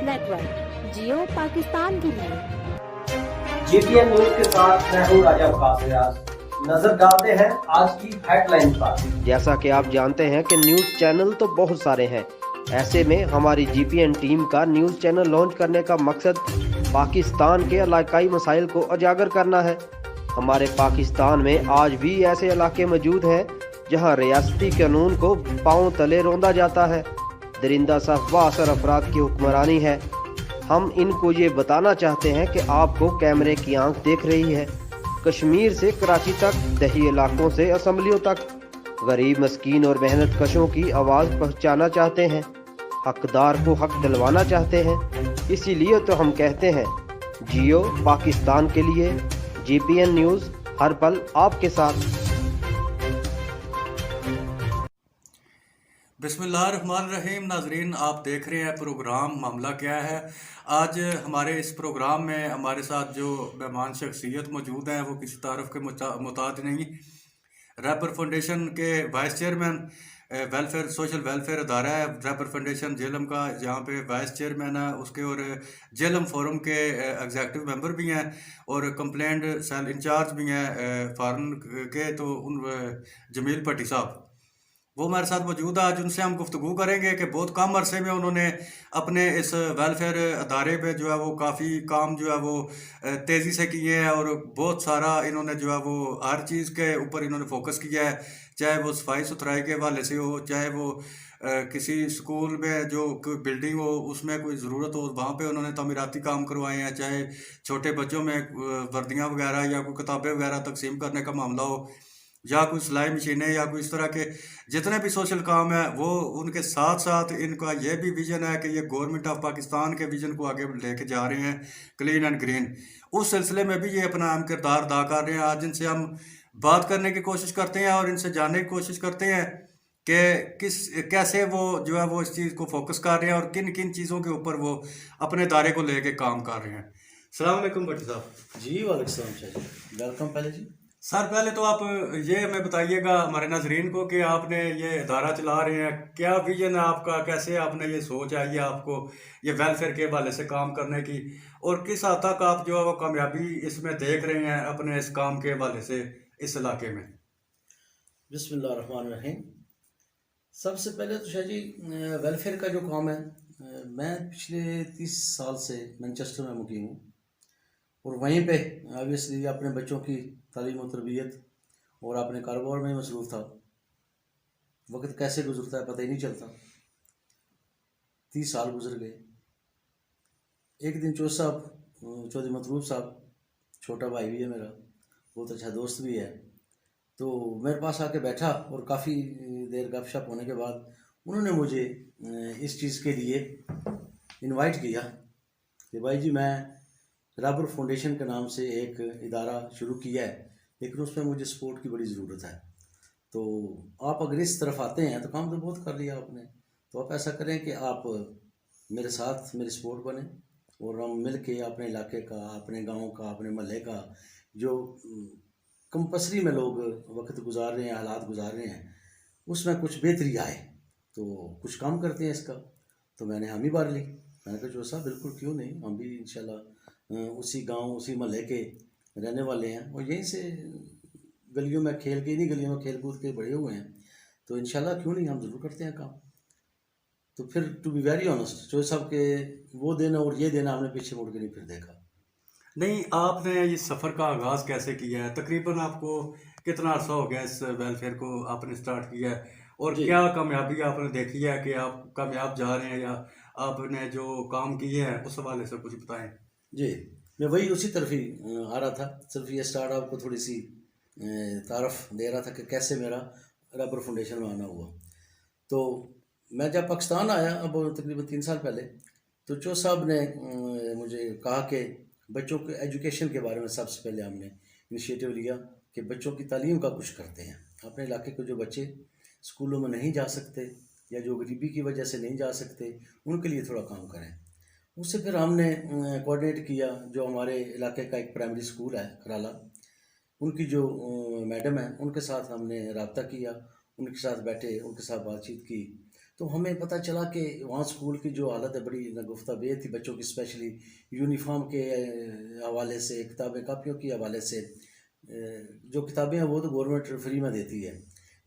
Network जियो पाकिस्तान के लिए। GPN news के साथ मैं हूं राजा अब्बास रियाज। नजर डालते हैं आज की हेडलाइन पर। जैसा कि आप जानते हैं कि न्यूज चैनल तो बहुत सारे हैं। ऐसे में हमारी जीपीएन टीम का न्यूज चैनल लॉन्च करने का मकसद पाकिस्तान के इलाकाई मसाइल को उजागर करना है। हमारे पाकिस्तान में आज भी ऐसे इलाके मौजूद हैं जहां रियासती कानून को पांव तले रौंदा जाता है, दरिंदा सा वासर अफराद की हुक्मरानी है। हम इनको ये बताना चाहते हैं कि आपको कैमरे की आंख देख रही है। कश्मीर से कराची तक, दही इलाकों से असम्बलियों तक गरीब, मस्कीन और मेहनत कशों की आवाज़ पहुंचाना चाहते हैं, हकदार को हक दिलवाना चाहते हैं। इसीलिए तो हम कहते हैं जियो पाकिस्तान के लिए। जीपीएन न्यूज़ हर पल आपके साथ। बिस्मिल्लाहिर्रहमानिर्रहीम। नाजरीन, आप देख रहे हैं प्रोग्राम मामला क्या है। आज हमारे इस प्रोग्राम में हमारे साथ जो मेहमान शख्सियत मौजूद हैं वो किसी तारफ़ के मुताद नहीं, रैपर फाउंडेशन के वाइस चेयरमैन, सोशल वेलफेयर अदारा है रैपर फाउंडेशन जेलम का, जहाँ पे वाइस चेयरमैन है उसके, और जेलम फोरम के एग्जेक्टिव मेंबर भी हैं और कंप्लेंट सेल इंचार्ज भी हैं फॉरन के, तो उन जमील भट्टी साहब वो हमारे साथ मौजूद है। आज उनसे हम गुफ्तगू करेंगे कि बहुत कम अरसे में उन्होंने अपने इस वेलफेयर अदारे पे जो है वो काफ़ी काम जो है वो तेज़ी से किए हैं, और बहुत सारा इन्होंने जो है वो हर चीज़ के ऊपर इन्होंने फोकस किया है, चाहे वो सफाई सुथराई के हवाले से हो, चाहे वो किसी स्कूल में जो कोई बिल्डिंग हो उसमें कोई ज़रूरत हो वहाँ पे उन्होंने तमीराती काम करवाए हैं, चाहे छोटे बच्चों में वर्दियाँ वगैरह या कोई किताबें वगैरह तकसीम करने का मामला हो, या कोई सिलाई मशीनें, या कोई इस तरह के जितने भी सोशल काम है वो उनके साथ साथ इनका ये भी विज़न है कि ये गवर्नमेंट ऑफ पाकिस्तान के विज़न को आगे लेके जा रहे हैं, क्लीन एंड ग्रीन। उस सिलसिले में भी ये अपना अहम किरदार अदा कर रहे हैं। आज इनसे हम बात करने की कोशिश करते हैं और इनसे जानने की कोशिश करते हैं कि कैसे वो जो है वो इस चीज़ को फोकस कर रहे हैं और किन किन चीज़ों के ऊपर वो अपने दायरे को लेके काम कर रहे हैं। अस्सलाम वालेकुम भट्टी साहब। जी वालेकुम सलाम जी, वेलकम। पहले जी सर, पहले तो आप ये हमें बताइएगा हमारे नाजरीन को कि आपने ये इदारा चला रहे हैं, क्या विजन है आपका, कैसे आपने ये सोच आई है आपको ये वेलफेयर के हवाले से काम करने की, और किस हद तक आप जो है वो कामयाबी इसमें देख रहे हैं अपने इस काम के हवाले से इस इलाके में। बिस्मिल्लाहिर्रहमानिर्रहीम। सबसे पहले तो शाह जी, वेलफेयर का जो काम है, मैं पिछले 30 साल से मैनचेस्टर में मुकीम हूँ और वहीं पे ऑब्वियसली अपने बच्चों की तालीम और तरबियत और अपने कारोबार में मसरूफ़ था। वक्त कैसे गुजरता है पता ही नहीं चलता। 30 साल गुजर गए। एक दिन चौधरी मतलूब साहब, छोटा भाई भी है मेरा, बहुत अच्छा दोस्त भी है, तो मेरे पास आके बैठा और काफ़ी देर गपशप होने के बाद उन्होंने मुझे इस चीज़ के लिए इनवाइट किया कि भाई जी, मैं रैपर फाउंडेशन के नाम से एक इदारा शुरू किया है, लेकिन उसमें मुझे सपोर्ट की बड़ी ज़रूरत है। तो आप अगर इस तरफ आते हैं तो काम तो बहुत कर लिया आपने, तो आप ऐसा करें कि आप मेरे साथ मेरी सपोर्ट बने और हम मिल के अपने इलाके का, अपने गांव का, अपने महल्ले का जो कंपसरी में लोग वक्त गुजार रहे हैं, हालात गुजार रहे हैं, उसमें कुछ बेहतरी आए, तो कुछ काम करते हैं इसका। तो मैंने हामी भर ली। मैंने कहा जो साहब बिल्कुल, क्यों नहीं, हम भी इंशाल्लाह उसी गांव उसी महल्ले के रहने वाले हैं और यहीं से गलियों में खेल के, इन्हीं गलियों में खेल कूद के बड़े हुए हैं, तो इंशाल्लाह क्यों नहीं, हम ज़रूर करते हैं काम। तो फिर टू बी वेरी ऑनेस्ट, जो साहब के वो देना और ये देना हमने पीछे मुड़ के नहीं फिर देखा। नहीं, आपने ये सफ़र का आगाज़ कैसे किया है? तकरीबन आपको कितना अर्सा हो गया इस वेलफेयर को आपने स्टार्ट किया है, और जी क्या कामयाबी आपने देखी है कि आप कामयाब जा रहे हैं, या आपने जो काम किए हैं उस हवाले से कुछ बताएं। जी, मैं वही उसी तरफ ही आ रहा था। सिर्फ ये स्टार्टअप को थोड़ी सी तारफ़ दे रहा था कि कैसे मेरा रैपर फाउंडेशन में आना हुआ। तो मैं जब पाकिस्तान आया, अब तकरीबन 3 साल पहले, तो चो साहब ने मुझे कहा कि बच्चों के एजुकेशन के बारे में सबसे पहले हमने इनिशिएटिव लिया कि बच्चों की तालीम का कुछ करते हैं। अपने इलाके के जो बच्चे स्कूलों में नहीं जा सकते या जो गरीबी की वजह से नहीं जा सकते, उनके लिए थोड़ा काम करें। उससे फिर हमने कोऑर्डिनेट किया, जो हमारे इलाके का एक प्राइमरी स्कूल है कराला, उनकी जो मैडम है उनके साथ हमने रब्ता किया, उनके साथ बैठे, उनके साथ बातचीत की। तो हमें पता चला कि वहाँ स्कूल की जो हालत है बड़ी नगुफ्ता बेद थी बच्चों की, स्पेशली यूनिफॉर्म के हवाले से, किताबें कापियों के हवाले से। जो किताबें हैं वो तो गवर्नमेंट फ्री में देती है,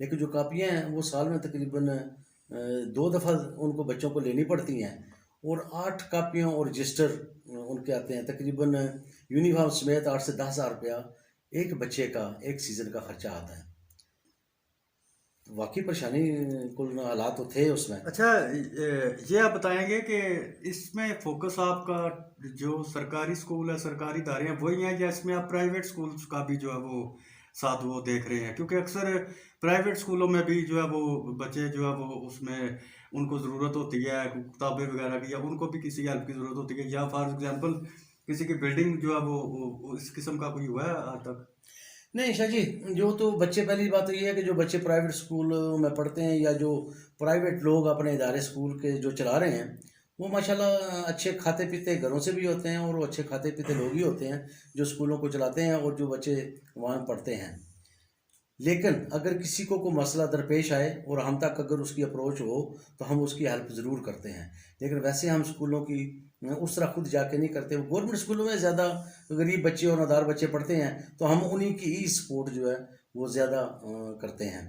लेकिन जो कापियाँ हैं वो साल में तकरीबन 2 दफ़ा उनको बच्चों को लेनी पड़ती हैं, और 8 कापियों और रजिस्टर उनके आते हैं। तकरीबन यूनिफॉर्म समेत 8 से 10 हज़ार रुपया एक बच्चे का एक सीज़न का खर्चा आता है। वाकई परेशानी कुल हालात तो थे उसमें। अच्छा, ये आप बताएंगे कि इसमें फोकस आपका जो सरकारी स्कूल है, सरकारी इदारे हैं, वही हैं, या इसमें आप प्राइवेट स्कूल्स का भी जो है वो साथ वो देख रहे हैं? क्योंकि अक्सर प्राइवेट स्कूलों में भी जो है वो बच्चे जो है वो उसमें उनको ज़रूरत होती है किताबें वगैरह की, या उनको भी किसी हेल्प की ज़रूरत होती है, या फॉर एग्जांपल किसी की बिल्डिंग जो है वो इस किस्म का कोई हुआ है आज तक? नहीं शाह जी, जो तो बच्चे, पहली बात तो ये है कि जो बच्चे प्राइवेट स्कूल में पढ़ते हैं या जो प्राइवेट लोग अपने इदारे स्कूल के जो चला रहे हैं, वो माशाल्लाह अच्छे खाते पीते घरों से भी होते हैं, और वो अच्छे खाते पीते लोग ही होते हैं जो स्कूलों को चलाते हैं और जो बच्चे वहाँ पढ़ते हैं। लेकिन अगर किसी को कोई मसला दरपेश आए और हम तक अगर उसकी अप्रोच हो तो हम उसकी हेल्प ज़रूर करते हैं, लेकिन वैसे हम स्कूलों की उस तरह खुद जाके नहीं करते। गवर्नमेंट स्कूलों में ज़्यादा गरीब बच्चे और नादार बच्चे पढ़ते हैं, तो हम उन्हीं की ही सपोर्ट जो है वो ज़्यादा करते हैं।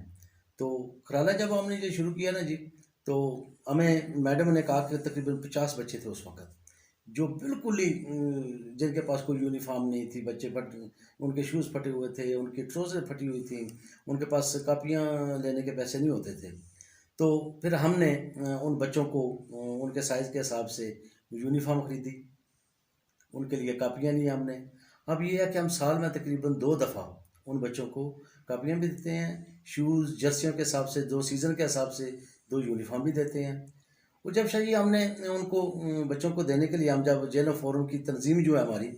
तो कराला जब हमने ये शुरू किया ना जी, तो हमें मैडम ने कहा कि तकरीबन 50 बच्चे थे उस वक्त, जो बिल्कुल ही जिनके पास कोई यूनिफॉर्म नहीं थी, बच्चे उनके शूज़ फटे हुए थे, उनकी ट्राउज़र फटी हुई थी, उनके पास कापियाँ लेने के पैसे नहीं होते थे। तो फिर हमने उन बच्चों को उनके साइज़ के हिसाब से यूनिफॉर्म खरीदी, उनके लिए कापियाँ ली हमने। अब ये है कि हम साल में तकरीबन 2 दफ़ा उन बच्चों को कापियाँ भी देते हैं, शूज़ जर्सियों के हिसाब से 2 सीज़न के हिसाब से 2 यूनिफॉर्म भी देते हैं। और जब शायद हमने उनको बच्चों को देने के लिए, हम जब जेल फोरम की तंजीम जो है हमारी,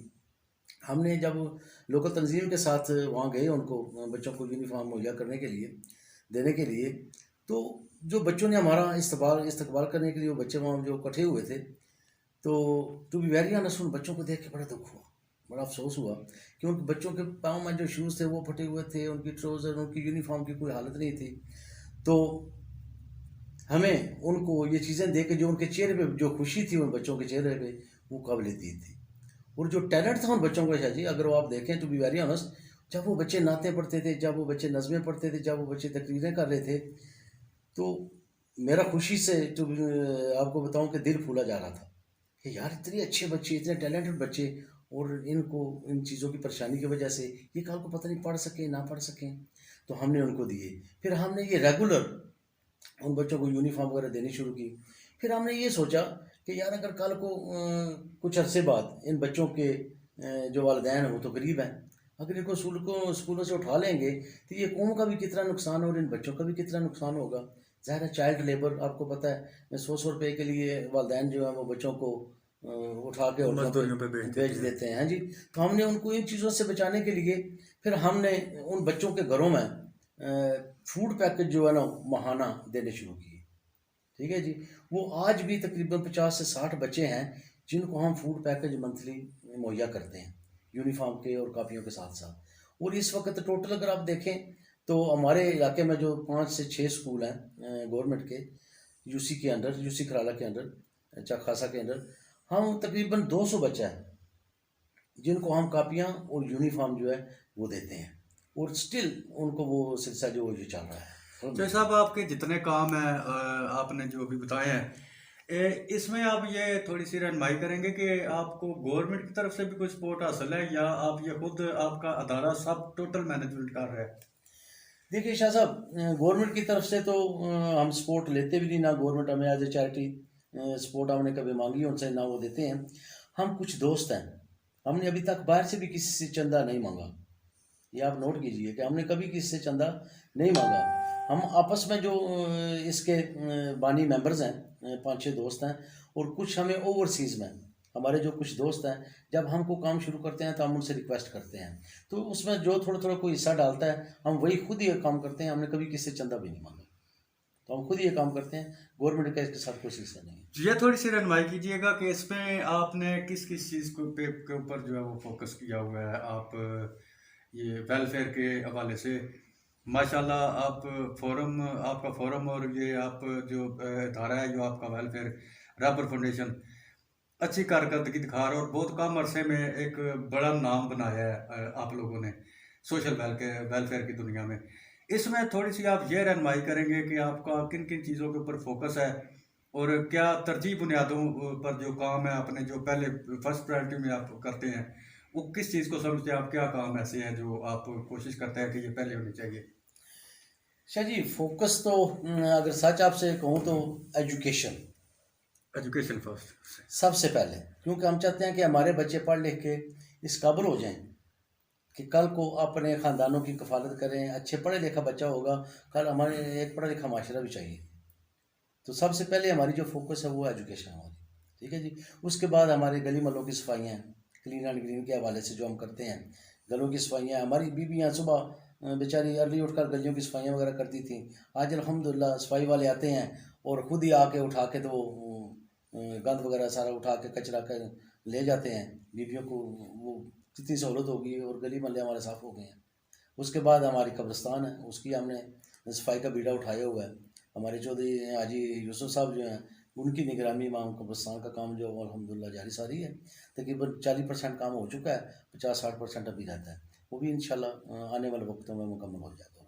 हमने जब लोकल तंजीम के साथ वहाँ गए उनको बच्चों को यूनिफॉर्म मुहैया करने के लिए, देने के लिए, तो जो बच्चों ने हमारा इस्तकबाल करने के लिए वो बच्चे वहाँ जो इकट्ठे हुए थे, तो टू बी वेरी ऑनेस्ट उन बच्चों को देख के बड़ा दुख हुआ, बड़ा अफसोस हुआ कि उन बच्चों के पाँव में जो शूज़ थे वो फटे हुए थे, उनकी ट्राउज़र, उनकी यूनिफॉर्म की कोई हालत नहीं थी। तो हमें उनको ये चीज़ें देख के जो उनके चेहरे पे जो खुशी थी उन बच्चों के चेहरे पे, वो काबिल दीद थी। और जो टैलेंट था उन बच्चों का शाह जी, अगर वो आप देखें टू बी वेरी ऑनेस्ट, जब वो बच्चे नाते पढ़ते थे, जब वो बच्चे नज़में पढ़ते थे, जब वो बच्चे तकरीरें कर रहे थे, तो मेरा खुशी से आपको बताऊं कि दिल फूला जा रहा था कि यार इतने अच्छे बच्चे, इतने टैलेंटेड बच्चे, और इनको इन चीज़ों की परेशानी की वजह से ये कल को पता नहीं पढ़ सकें ना पढ़ सकें, तो हमने उनको दिए। फिर हमने ये रेगुलर उन बच्चों को यूनिफॉर्म वगैरह देनी शुरू की। फिर हमने ये सोचा कि यार अगर कल को कुछ अरसे बाद इन बच्चों के जो वालिदैन हैं वो तो गरीब हैं, अगर इनको स्कूलों से उठा लेंगे तो ये कौम का भी कितना नुकसान और इन बच्चों का भी कितना नुकसान होगा। ज़ाहिर है चाइल्ड लेबर, आपको पता है 100 रुपये के लिए वालिदैन जो है वो बच्चों को उठा के मजदूरियों पे बेच देते हैं। हाँ जी, तो हमने उनको इन चीज़ों से बचाने के लिए फिर हमने उन बच्चों के घरों में फूड पैकेज जो है ना माहाना देने शुरू किए। ठीक है जी, वो आज भी तकरीबन 50 से 60 बच्चे हैं जिनको हम फूड पैकेज मंथली मुहैया करते हैं, यूनिफॉर्म के और कापियों के साथ साथ। और इस वक्त टोटल अगर आप देखें तो हमारे इलाके में जो 5 से 6 स्कूल हैं गवर्नमेंट के, यूसी के अंडर, यूसी कराला के अंडर, खासा के अंडर, हम तकरीबन 200 बच्चा है जिनको हम कापियाँ और यूनिफॉर्म जो है वो देते हैं, और स्टिल उनको वो सिलसिला जो ये चल रहा है। तो साहब आपके जितने काम हैं आपने जो भी बताए हैं, इसमें आप ये थोड़ी सी रहनुमाई करेंगे कि आपको गवर्नमेंट की तरफ से भी कोई सपोर्ट हासिल है, या आप ये खुद आपका अदारा सब टोटल मैनेजमेंट कर रहे हैं? देखिए शाह साहब, गवर्नमेंट की तरफ से तो हम सपोर्ट लेते भी नहीं, ना गवर्नमेंट हमें एज ए चैरिटी सपोर्ट हमने कभी मांगी उनसे, ना वो देते हैं। हम कुछ दोस्त हैं, हमने अभी तक बाहर से भी किसी से चंदा नहीं मांगा, ये आप नोट कीजिए कि हमने कभी किसी से चंदा नहीं मांगा। हम आपस में जो इसके बानी मेंबर्स हैं, 5-6 दोस्त हैं, और कुछ हमें ओवरसीज़ में हमारे जो कुछ दोस्त हैं, जब हमको काम शुरू करते हैं तो हम उनसे रिक्वेस्ट करते हैं, तो उसमें जो थोड़ा थोड़ा कोई हिस्सा डालता है हम वही खुद ही काम करते हैं। हमने कभी किसी से चंदा भी नहीं मांगा, तो हम खुद ही ये काम करते हैं, गवर्नमेंट का इसके साथ कोई सिलसिला नहीं है। ये थोड़ी सी रहनुमाई कीजिएगा कि इसमें आपने किस किस चीज़ के ऊपर जो है वो फोकस किया हुआ है, आप ये वेलफेयर के हवाले से माशाल्लाह आप फोरम आपका फोरम और ये आप जो इदारा है जो आपका वेलफेयर रबर फाउंडेशन अच्छी कारकर्दगी दिखा रहा है और बहुत कम अरसे में एक बड़ा नाम बनाया है आप लोगों ने सोशल वेलफेयर की दुनिया में। इसमें थोड़ी सी आप ये रहनुमाई करेंगे कि आपका किन किन चीज़ों के ऊपर फोकस है और क्या तरजीह बुनियादों पर जो काम है आपने जो पहले फर्स्ट प्रायोरिटी में आप करते हैं वो किस चीज़ को समझते हैं आप, क्या काम ऐसे हैं जो आप कोशिश करते हैं कि ये पहले होनी चाहिए? शाह जी, फोकस तो अगर सच आपसे कहूँ तो एजुकेशन एजुकेशन फर्स्ट। सबसे पहले, क्योंकि हम चाहते हैं कि हमारे बच्चे पढ़ लिख के इस काबिल हो जाएं कि कल को अपने ख़ानदानों की कफालत करें। अच्छे पढ़े लिखा बच्चा होगा, कल हमारे एक पढ़ा लिखा माशरा भी चाहिए। तो सबसे पहले हमारी जो फोकस है वो एजुकेशन हमारी, ठीक है जी। उसके बाद हमारे गली मोहल्लों की सफाइयाँ, क्लीन एंड ग्रीन के हवाले से जो हम करते हैं, गलों की सफाइयाँ। हमारी बीबियाँ सुबह बेचारी अर्ली उठकर गलियों की सफाइयाँ वगैरह करती थी। आज अल्हम्दुलिल्लाह सफाई वाले आते हैं और ख़ुद ही आके उठा के तो गंद वगैरह सारा उठा के कचरा कर ले जाते हैं। बीबियों को वो कितनी सहूलत होगी और गली मोहल्ले हमारे साफ़ हो गए हैं। उसके बाद हमारी कब्रिस्तान है, उसकी हमने सफाई का बीड़ा उठाया हुआ है। हमारे चौधरी हाजी यूसुफ साहब जो हैं, उनकी निगरानी में हम कब्रिस्तान का काम जो अल्हम्दुलिल्लाह जारी सारी है। तकरीबन 40% काम हो चुका है, 50-60% अभी रहता है। वो भी इंशाल्लाह आने वाले वक्तों में मुकम्मल हो जाएगा।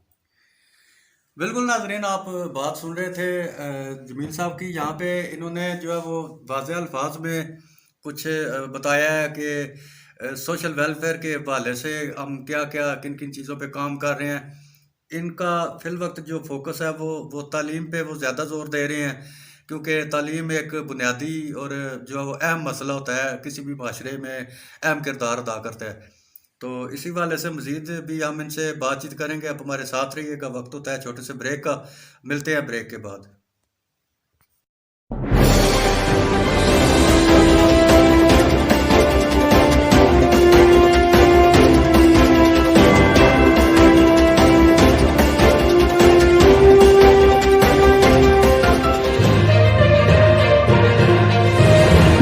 बिल्कुल नाजरीन, आप बात सुन रहे थे जमील साहब की। यहाँ पे इन्होंने जो है वो वाज़ेह अल्फाज में कुछ बताया है कि सोशल वेलफेयर के हवाले से हम क्या क्या किन किन चीज़ों पे काम कर रहे हैं। इनका फिल वक्त जो फोकस है वो तालीम पे वो ज़्यादा ज़ोर दे रहे हैं, क्योंकि तालीम एक बुनियादी और जो है वो अहम मसला होता है, किसी भी माशरे में अहम किरदार अदा करता है। तो इसी वाले से मज़ीद भी हम इनसे बातचीत करेंगे। आप हमारे साथ रहिएगा। वक्त होता है छोटे से ब्रेक का, मिलते हैं ब्रेक के बाद।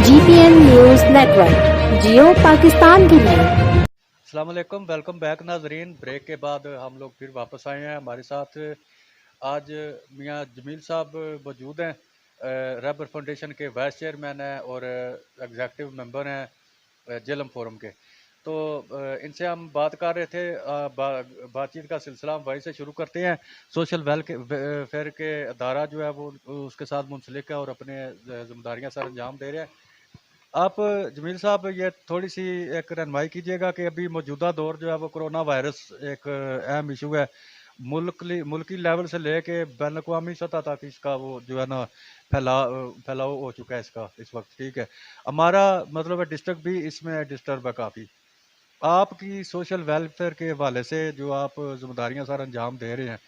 GPN न्यूज नेटवर्क, जियो पाकिस्तान के लिए। अस्सलाम वालेकुम, वेलकम बैक नाजरीन। ब्रेक के बाद हम लोग फिर वापस आए हैं। हमारे साथ आज मियाँ जमील साहब मौजूद हैं, रबर फाउंडेशन के वाइस चेयरमैन हैं और एग्जेक्टिव मेंबर हैं जेलम फोरम के। तो इनसे हम बात कर रहे थे, बातचीत का सिलसिला हम वहीं से शुरू करते हैं। सोशल वेलफेयर के अदारा जो है वो उसके साथ मुंसलिक है और अपने जिम्मेदारियाँ सर अंजाम दे रहे हैं। आप जमील साहब ये थोड़ी सी एक रहनुमाई कीजिएगा कि अभी मौजूदा दौर जो है वो कोरोना वायरस एक अहम इशू है। मुल्की लेवल से लेके बैन अवी सतह तक इसका वो जो है ना फैलाव हो चुका है इसका इस वक्त, ठीक है। हमारा मतलब है डिस्ट्रिक्ट भी इसमें डिस्टर्ब है काफ़ी। आपकी सोशल वेलफेयर के हवाले से जो आप जिम्मेदारियाँ सर अंजाम दे रहे हैं,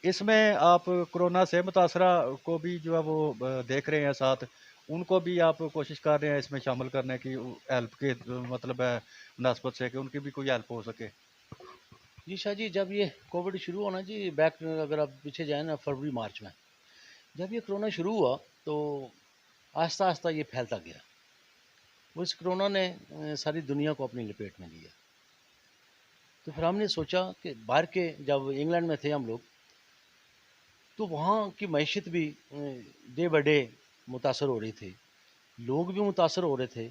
इसमें आप कोरोना से मुतासरा को भी जो है वो देख रहे हैं, साथ उनको भी आप कोशिश कर रहे हैं इसमें शामिल करने की हेल्प के मतलब है मुनासबत से कि उनकी भी कोई हेल्प हो सके। जी शाह जी, जब ये कोविड शुरू हुआ ना जी, बैक अगर आप पीछे जाए ना फरवरी मार्च में, जब ये कोरोना शुरू हुआ तो आहिस्ता आहिस्ता ये फैलता गया। वो इस कोरोना ने सारी दुनिया को अपनी लपेट में लिया। तो फिर हमने सोचा कि बाहर के, जब इंग्लैंड में थे हम लोग, तो वहाँ की मईशत भी डे बाय डे मुतासर हो रही थी, लोग भी मुतासर हो रहे थे।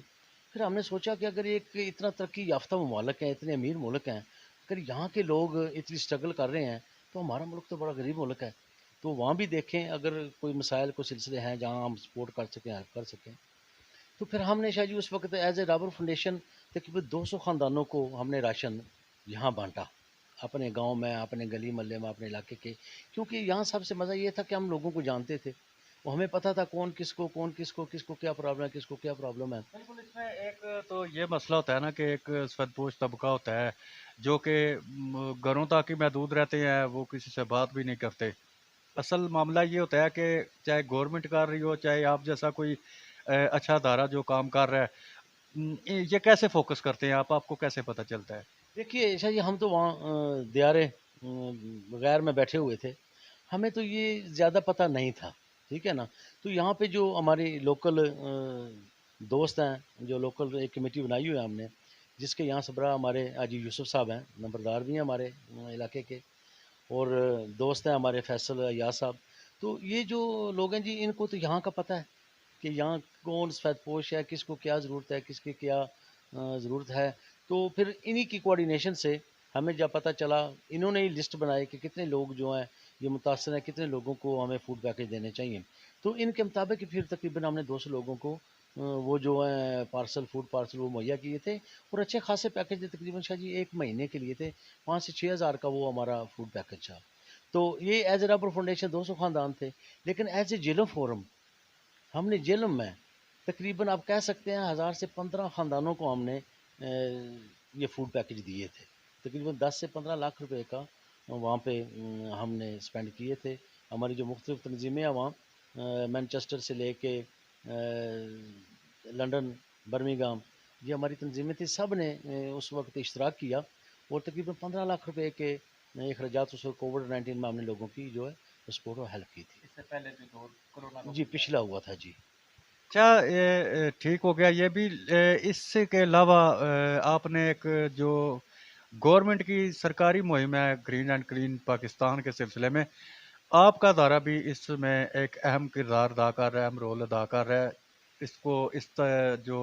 फिर हमने सोचा कि अगर एक इतना तरक्की याफ्ता ममालिक हैं, इतने अमीर मुल्क हैं, अगर यहाँ के लोग इतनी स्ट्रगल कर रहे हैं तो हमारा मुल्क तो बड़ा गरीब मुल्क है। तो वहाँ भी देखें अगर कोई मसाइल को सिलसिले हैं जहाँ हम सपोर्ट कर सकें, हेल्प कर सकें। तो फिर हमने शायद जी उस वक्त एज ए रबर फाउंडेशन तकरीबन 200 ख़ानदानों को हमने राशन यहाँ बांटा, अपने गांव में, अपने गली मोहल्ले में, अपने इलाके के। क्योंकि यहाँ सबसे मज़ा ये था कि हम लोगों को जानते थे, वो हमें पता था कौन किसको क्या प्रॉब्लम है, किसको क्या प्रॉब्लम है। बिल्कुल, इसमें एक तो ये मसला होता है ना कि एक सदपोश तबका होता है जो कि घरों तक ही महदूद रहते हैं, वो किसी से बात भी नहीं करते। असल मामला ये होता है कि चाहे गवर्नमेंट कर रही हो, चाहे आप जैसा कोई अच्छा अदारा जो काम कर रहा है, ये कैसे फोकस करते हैं आप, आपको कैसे पता चलता है? देखिए ऐसा जी, हम तो वहाँ दियारे गैर में बैठे हुए थे, हमें तो ये ज़्यादा पता नहीं था, ठीक है ना। तो यहाँ पे जो हमारे लोकल दोस्त हैं, जो लोकल एक कमेटी बनाई हुई है हमने, जिसके यहाँ सरबराह हमारे हाजी यूसुफ साहब हैं, नंबरदार भी हैं हमारे इलाके के। और दोस्त हैं हमारे फैसल या साहब। तो ये जो लोग हैं जी, इनको तो यहाँ का पता है कि यहाँ कौन सफ़ेदपोश है, किसको क्या ज़रूरत है, किसकी क्या ज़रूरत है। तो फिर इन्हीं की कोऑर्डिनेशन से हमें जब पता चला, इन्होंने ही लिस्ट बनाई कि कितने लोग जो हैं ये मुतासर हैं, कितने लोगों को हमें फूड पैकेज देने चाहिए। तो इनके मुताबिक फिर तकरीबन हमने 200 लोगों को वो जो है फूड पार्सल वो मुहैया किए थे। और अच्छे खासे पैकेज थे, तकरीबन शायद जी 1 महीने के लिए थे। 5 से 6 हज़ार का वो हमारा फूड पैकेज था। तो ये एज ए रबर फाउंडेशन 200 ख़ानदान थे। लेकिन एज ए जेलम फोरम हमने जेलम में तकरीबन आप कह सकते हैं 1000 से 15 ख़ानदानों को हमने ये फूड पैकेज दिए थे। तकरीबन 10 से 15 लाख रुपए का वहाँ पे हमने स्पेंड किए थे। हमारी जो मुख्तलिफ तंजीमें हैं वहाँ मैनचेस्टर से लेके लंदन, बर्मिंघम, ये हमारी तंजीमें थी, सब ने उस वक्त इश्तराक किया और तकरीबन 15 लाख रुपए के अखराजात उस कोविड-19 में हमने लोगों की जो है सपोर्ट और हेल्प की थी। इससे पहले जो दौर कोरोना जी पिछला हुआ था जी। अच्छा, ये ठीक हो गया। ये भी इसके अलावा आपने एक जो गवर्नमेंट की सरकारी मुहिम है ग्रीन एंड क्लीन पाकिस्तान के सिलसिले में, आपका दायरा भी इसमें एक अहम किरदार अदा कर रहा है, अहम रोल अदा कर रहा है। इसको जो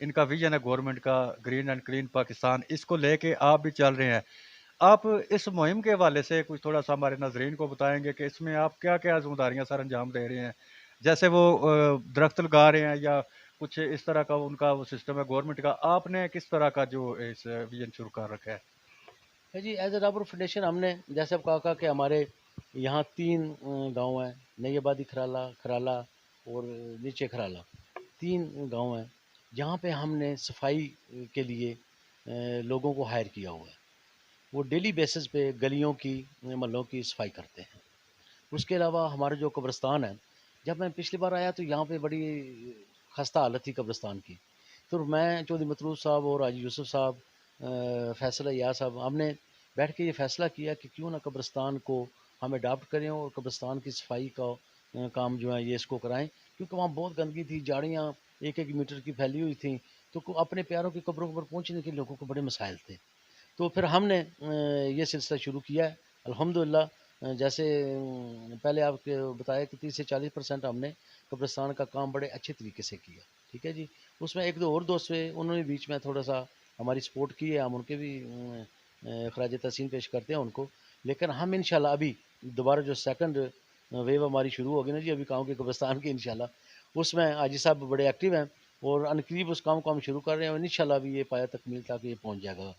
इनका विजन है गवर्नमेंट का ग्रीन एंड क्लीन पाकिस्तान, इसको लेके आप भी चल रहे हैं। आप इस मुहिम के हवाले से कुछ थोड़ा सा हमारे नाजरीन को बताएंगे कि इसमें आप क्या क्या जिम्मेदारियां सर अंजाम दे रहे हैं? जैसे वो दरख्त लगा रहे हैं या कुछ इस तरह का उनका वो सिस्टम है गवर्नमेंट का, आपने किस तरह का जो इस विजन शुरू कर रखा है? जी एज ए रबर फाउंडेशन हमने जैसे अब कहा कि हमारे यहाँ 3 गांव हैं, नई आबादी खराला, खराला और नीचे खराला, 3 गांव हैं जहाँ पे हमने सफाई के लिए लोगों को हायर किया हुआ है। वो डेली बेसिस पे गलियों की, मोहल्लों की सफाई करते हैं। उसके अलावा हमारा जो कब्रिस्तान है, जब मैं पिछली बार आया तो यहाँ पे बड़ी खस्ता हालत थी कब्रिस्तान की। तो मैं चौधरी मतलूब साहब और हाजी यूसुफ साहब, फैसल या साहब, हमने बैठ के ये फ़ैसला किया कि क्यों ना कब्रिस्तान को हम अडॉप्ट करें और कब्रिस्तान की सफाई का काम जो है ये इसको कराएं। क्योंकि वहाँ बहुत गंदगी थी, झाड़ियाँ 1-1 मीटर की फैली हुई थी। तो अपने प्यारों की कब्रों पर पहुँचने के लोगों को बड़े मसाइल थे। तो फिर हमने ये सिलसिला शुरू किया है अल्हम्दुलिल्लाह। जैसे पहले आपको बताया कि 30 से 40% हमने कब्रिस्तान का काम बड़े अच्छे तरीके से किया। ठीक है जी। उसमें 1-2 और दोस्त हुए, उन्होंने बीच में थोड़ा सा हमारी सपोर्ट की है, हम उनके भी खराज तहसीन पेश करते हैं उनको। लेकिन हम इंशाल्लाह अभी दोबारा जो सेकंड वेव हमारी शुरू होगी ना जी, अभी गाँव के कब्रिस्तान की, इंशाल्लाह उसमें हाजी साहब बड़े एक्टिव हैं और अनकरीब उस काम को हम शुरू कर रहे हैं और इंशाल्लाह अभी ये पाया तकमील तक ये पहुँच जाएगा।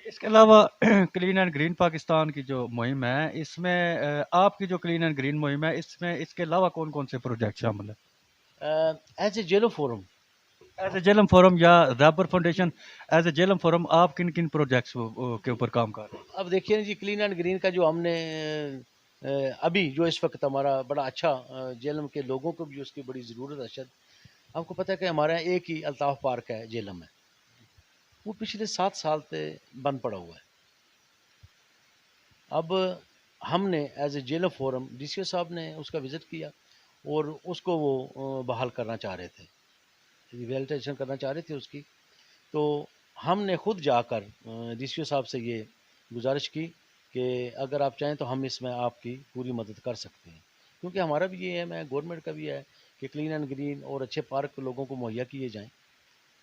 इसके अलावा क्लीन एंड ग्रीन पाकिस्तान की जो मुहिम है, इसमें आपकी जो क्लीन एंड ग्रीन मुहिम है, इसमें इसके अलावा कौन कौन से प्रोजेक्ट शामिल है? As a jelly form, as a Jhelum form या rubber foundation, as a Jhelum form आप किन किन प्रोजेक्ट्स के ऊपर काम कर रहे हैं? अब देखिए ना जी, क्लीन एंड ग्रीन का जो हमने अभी जो इस वक्त हमारा बड़ा अच्छा जेलम के लोगों को भी उसकी बड़ी ज़रूरत है। शायद आपको पता है कि हमारे यहाँ एक ही अल्ताफ पार्क है जेलम में, वो पिछले 7 साल से बंद पड़ा हुआ है। अब हमने as a Jhelum forum, DCO साहब ने उसका विज़िट किया और उसको वो बहाल करना चाह रहे थे, रिहैबिलिटेशन करना चाह रहे थे उसकी। तो हमने खुद जाकर डीसीओ साहब से ये गुजारिश की कि अगर आप चाहें तो हम इसमें आपकी पूरी मदद कर सकते हैं। क्योंकि हमारा भी ये एम है, गवर्नमेंट का भी है कि क्लीन एंड ग्रीन और अच्छे पार्क लोगों को मुहैया किए जाएं,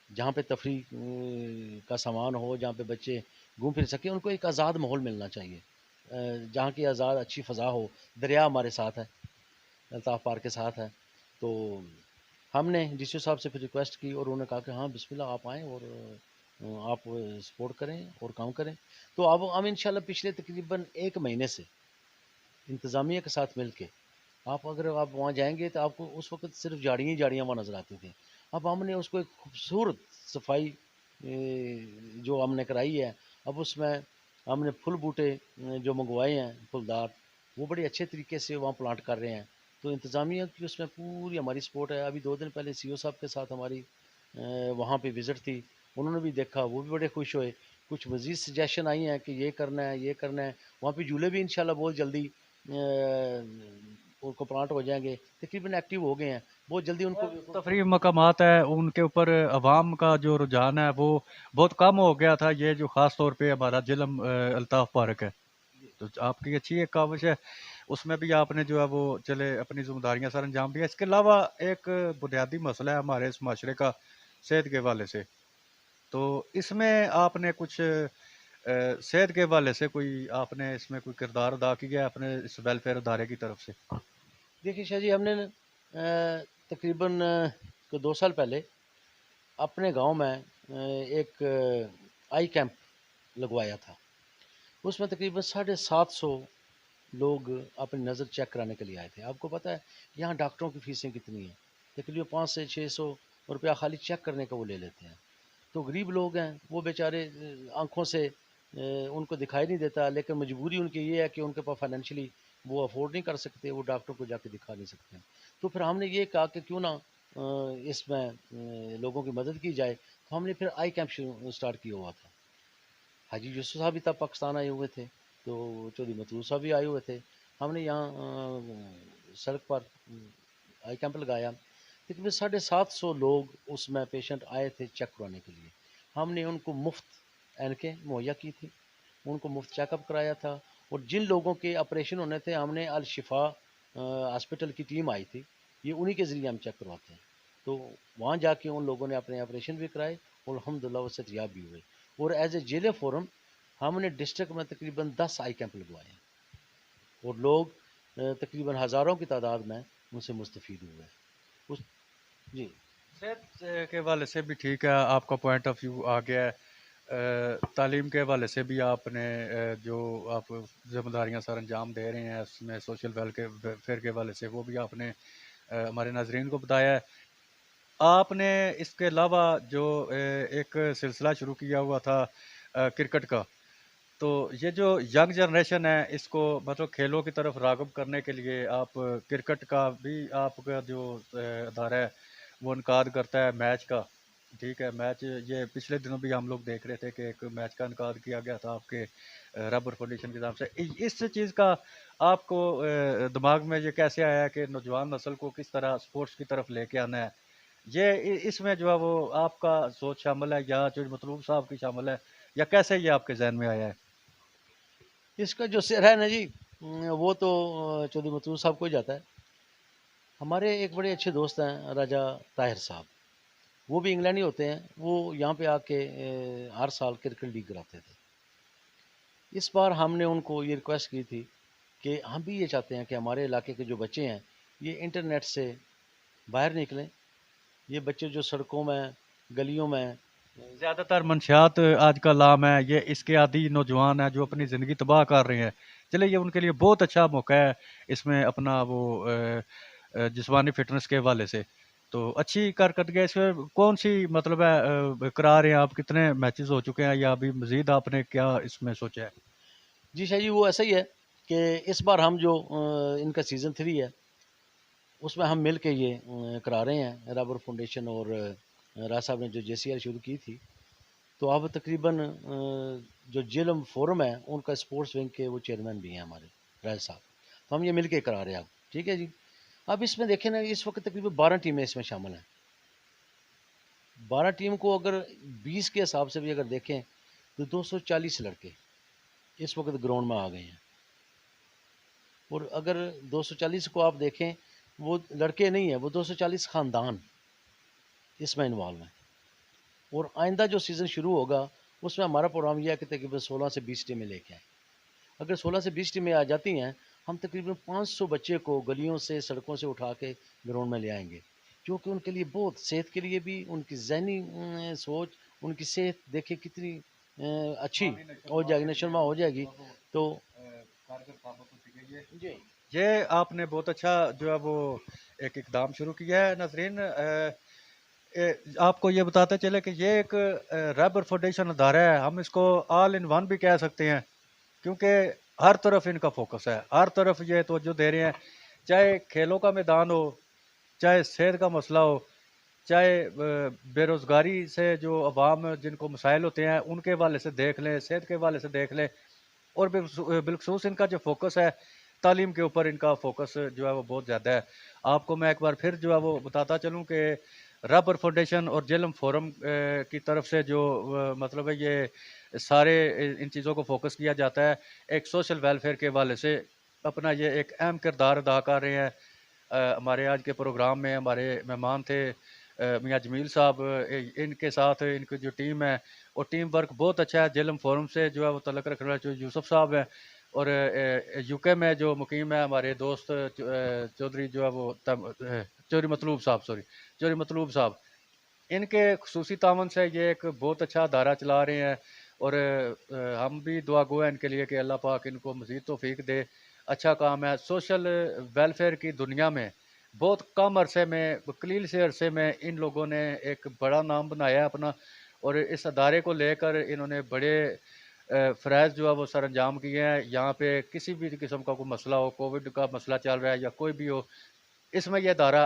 जहाँ पे तफरी का सामान हो, जहाँ पे बच्चे घूम फिर सकें। उनको एक आज़ाद माहौल मिलना चाहिए, जहाँ की आज़ाद अच्छी फ़ज़ा हो। दरिया हमारे साथ है, अल्ताफ़ पार्क के साथ है। तो हमने डीसीओ साहब से फिर रिक्वेस्ट की और उन्होंने कहा कि हाँ बिस्मिल्लाह आप आएँ और आप सपोर्ट करें और काम करें। तो अब हम इंशाल्लाह पिछले तकरीबन 1 महीने से इंतज़ामिया के साथ मिल के, अगर आप वहाँ जाएंगे तो आपको उस वक्त सिर्फ झाड़ियाँ ही झाड़ियाँ वहाँ नज़र आती थी। अब हमने उसको एक खूबसूरत सफाई जो हमने कराई है, अब उसमें हमने फूल बूटे जो मंगवाए हैं फूलदार, वो बड़े अच्छे तरीके से वहाँ प्लांट कर रहे हैं। तो इंतज़ामिया की उसमें पूरी हमारी सपोर्ट है। अभी 2 दिन पहले सीओ साहब के साथ हमारी वहाँ पे विज़िट थी, उन्होंने भी देखा, वो भी बड़े खुश हुए। कुछ मज़ीद सजेशन आई हैं कि ये करना है, ये करना है। वहाँ पे झूले भी इंशाल्लाह बहुत जल्दी उनको प्लांट हो जाएंगे, तकरीबन एक्टिव हो गए हैं बहुत जल्दी। उनको तफरी मकामात है उनके ऊपर अवाम का जो रुझान है वो बहुत कम हो गया था, ये जो ख़ास तौर पे हमारा जिलम अल्ताफ़ पार्क है। तो आपकी अच्छी एक काविश है, उसमें भी आपने जो है वो चले अपनी ज़िम्मेदारियाँ सर अंजाम दिया। इसके अलावा एक बुनियादी मसला है हमारे इस माशरे का सेहत के हवाले से, तो इसमें आपने कुछ सेहत के हवाले से कोई आपने इसमें कोई किरदार अदा किया है अपने इस वेलफेयर इदारे की तरफ से? देखिए शाह जी, हमने तकरीबन 2 साल पहले अपने गांव में एक आई कैंप लगवाया था। उसमें तकरीबन 750 लोग अपनी नज़र चेक कराने के लिए आए थे। आपको पता है यहाँ डॉक्टरों की फ़ीसें कितनी हैं? तकरीबन 500 से 600 रुपया खाली चेक करने का वो ले लेते हैं। तो गरीब लोग हैं, वो बेचारे आँखों से उनको दिखाई नहीं देता, लेकिन मजबूरी उनकी ये है कि उनके पास फाइनेंशियली वो अफोर्ड नहीं कर सकते, वो डॉक्टर को जाके दिखा नहीं सकते। तो फिर हमने ये कहा कि क्यों ना इसमें लोगों की मदद की जाए। तो हमने फिर आई कैंप स्टार्ट किया हुआ था। हाजी यूसुफ साहब भी तब पाकिस्तान आए हुए थे, तो चौधरी मतलूब साहब भी आए हुए थे। हमने यहाँ सड़क पर आई कैंप लगाया। तकरीबन 750 लोग उसमें पेशेंट आए थे चेक करवाने के लिए। हमने उनको मुफ्त ऐनकें मुहैया की थी, उनको मुफ्त चेकअप कराया था। और जिन लोगों के ऑपरेशन होने थे, हमने अल शिफा हॉस्पिटल की टीम आई थी, ये उन्हीं के ज़रिए हम चेक करवाते हैं। तो वहाँ जाके उन लोगों ने अपने ऑपरेशन भी कराए और अल्हम्दुलिल्लाह वो सेहतयाब भी हुए। और एज ए जिले फोरम हमने डिस्ट्रिक्ट में तकरीबन 10 आई कैंप लगवाए हैं और लोग तकरीबन हज़ारों की तादाद में उनसे मुस्तफ़ीद हुए। उस जी सेहत के हवाले से भी ठीक है, आपका पॉइंट ऑफ व्यू आ गया है। तालीम के हवाले से भी आपने जो आप ज़िम्मेदारियाँ सर अंजाम दे रहे हैं उसमें सोशल वेलफेयर के हवाले से वो भी आपने हमारे नाजरीन को बताया है। आपने इसके अलावा जो एक सिलसिला शुरू किया हुआ था क्रिकेट का, तो ये जो यंग जनरेशन है इसको मतलब खेलों की तरफ राग़िब करने के लिए आप क्रिकेट का भी आपका जो अदारा है वो इनकाद करता है मैच का, ठीक है। मैच ये पिछले दिनों भी हम लोग देख रहे थे कि एक मैच का इनकाद किया गया था आपके रबर फाउंडेशन के नाम से। इस चीज़ का आपको दिमाग में ये कैसे आया है कि नौजवान नस्ल को किस तरह स्पोर्ट्स की तरफ लेके आना है? ये इसमें जो है वो आपका सोच शामिल है या जो मतलूब साहब की शामिल है, या कैसे ये आपके जहन में आया है? इसका जो सिर है ना जी, वो तो चौधरी मतलूब साहब को ही जाता है। हमारे एक बड़े अच्छे दोस्त हैं राजा ताहिर साहब, वो भी इंग्लैंड ही होते हैं। वो यहाँ पे आके हर साल क्रिकेट लीग कराते थे। इस बार हमने उनको ये रिक्वेस्ट की थी कि हम भी ये चाहते हैं कि हमारे इलाके के जो बच्चे हैं ये इंटरनेट से बाहर निकलें। ये बच्चे जो सड़कों में, गलियों में ज़्यादातर मंशियात आजकल आम है, ये इसके आदी नौजवान हैं जो अपनी ज़िंदगी तबाह कर रहे हैं। चलिए ये उनके लिए बहुत अच्छा मौका है इसमें अपना वो जिस्मानी फ़िटनेस के हवाले से। तो अच्छी कारकर्दगी है इसमें कौन सी मतलब है करा रहे हैं आप? कितने मैचेस हो चुके हैं या अभी मज़ीद आपने क्या इसमें सोचा है? जी शाह जी, वो ऐसा ही है कि इस बार हम जो इनका सीज़न 3 है उसमें हम मिल के ये करा रहे हैं। रबर फाउंडेशन और राज साहब ने जो JCL शुरू की थी, तो अब तकरीबन जो जेलम फोरम है उनका स्पोर्ट्स विंग के वो चेयरमैन भी हैं हमारे राज साहब। तो हम ये मिल के करा रहे हैं अब, ठीक है जी। अब इसमें देखें ना, इस वक्त तकरीबन 12 टीमें इसमें शामिल हैं। 12 टीम को अगर 20 के हिसाब से भी अगर देखें तो 240 लड़के इस वक्त ग्राउंड में आ गए हैं। और अगर 240 को आप देखें, वो लड़के नहीं हैं, वो 240 ख़ानदान इसमें इन्वॉल्व हैं। और आइंदा जो सीज़न शुरू होगा उसमें हमारा प्रोग्राम यह है कि तकरीबन 16 से 20 टीमें लेके आएँ। अगर 16 से 20 टीमें आ जाती हैं, हम तकरीबन 500 बच्चे को गलियों से, सड़कों से उठा के ग्राउंड में ले आएंगे, जो कि उनके लिए बहुत सेहत के लिए भी, उनकी ज़हनी सोच, उनकी सेहत देखिए कितनी अच्छी हो जाएगी, नशोनुमा हो जाएगी। तो जी ये आपने बहुत अच्छा जो है वो एक इकदाम शुरू किया है। नाज़रीन आपको ये बताते चले कि ये एक रबर फाउंडेशन अदारा है, हम इसको ऑल इन वन भी कह सकते हैं क्योंकि हर तरफ इनका फोकस है, हर तरफ ये तवज्जो दे रहे हैं। चाहे खेलों का मैदान हो, चाहे सेहत का मसला हो, चाहे बेरोज़गारी से जो अवाम जिनको मसाइल होते हैं उनके हवाले से देख लें, सेहत के हवाले से देख लें, और बिलखसूस इनका जो फोकस है तालीम के ऊपर, इनका फोकस जो है वो बहुत ज़्यादा है। आपको मैं एक बार फिर जो है वो बताता चलूँ कि रबर फाउंडेशन और जेलम फोरम की तरफ से जो मतलब है ये सारे इन चीज़ों को फोकस किया जाता है। एक सोशल वेलफेयर के हवाले से अपना ये एक अहम किरदार अदा कर रहे हैं। हमारे आज के प्रोग्राम में हमारे मेहमान थे मियाँ जमील साहब। इनके साथ इनकी जो टीम है वो टीम वर्क बहुत अच्छा है। जेलम फोरम से जो है वो तल्लुक़ रखने वाले जो यूसुफ साहब हैं, और यूके में जो मुकीम है हमारे दोस्त चौधरी जो है वो चौधरी मतलूब साहब, चौधरी मतलूब साहब, इनके खुसूसी तावन से ये एक बहुत अच्छा अदारा चला रहे हैं। और हम भी दुआ गो हैं इनके लिए कि अल्लाह पाक इनको मज़ीद तौफ़ीक दे। अच्छा काम है। सोशल वेलफेयर की दुनिया में बहुत कम अरसे में, कलील से अरसे में इन लोगों ने एक बड़ा नाम बनाया है अपना, और इस अदारे को लेकर इन्होंने बड़े फ़राइज़ जो है वो सर अंजाम किए हैं। यहाँ पे किसी भी किस्म का कोई मसला हो, कोविड का मसला चल रहा है या कोई भी हो, इसमें यह अदारा